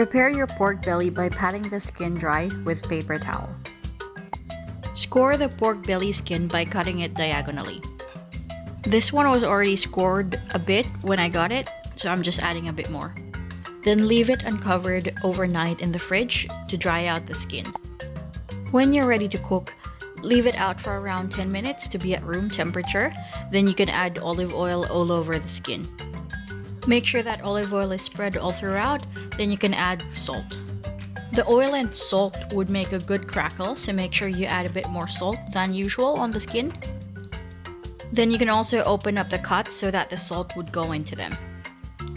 Prepare your pork belly by patting the skin dry with paper towel. Score the pork belly skin by cutting it diagonally. This one was already scored a bit when I got it, so I'm just adding a bit more. Then leave it uncovered overnight in the fridge to dry out the skin. When you're ready to cook, leave it out for around 10 minutes to be at room temperature. Then you can add olive oil all over the skin. Make sure that olive oil is spread all throughout, then you can add salt. The oil and salt would make a good crackle, so make sure you add a bit more salt than usual on the skin. Then you can also open up the cuts so that the salt would go into them.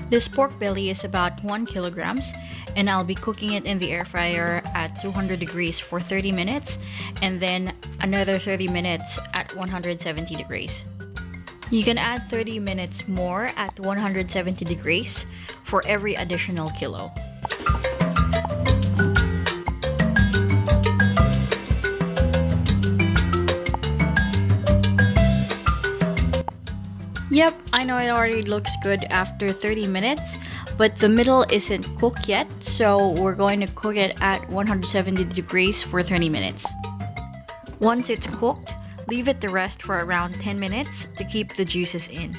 This pork belly is about 1 kilograms, and I'll be cooking it in the air fryer at 200 degrees for 30 minutes and then another 30 minutes at 170 degrees. You can add 30 minutes more at 170 degrees for every additional kilo. Yep, I know it already looks good after 30 minutes, but the middle isn't cooked yet, so we're going to cook it at 170 degrees for 30 minutes. Once it's cooked, leave it to rest for around 10 minutes to keep the juices in.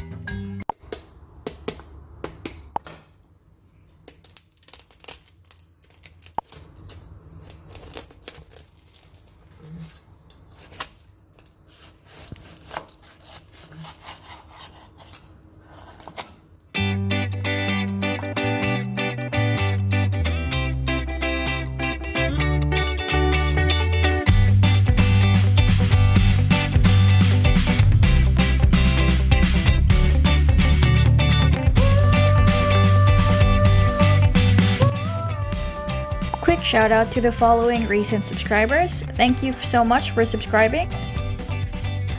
Quick shout out to the following recent subscribers. Thank you so much for subscribing.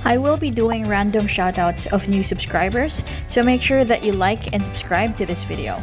I will be doing random shout outs of new subscribers, so make sure that you like and subscribe to this video.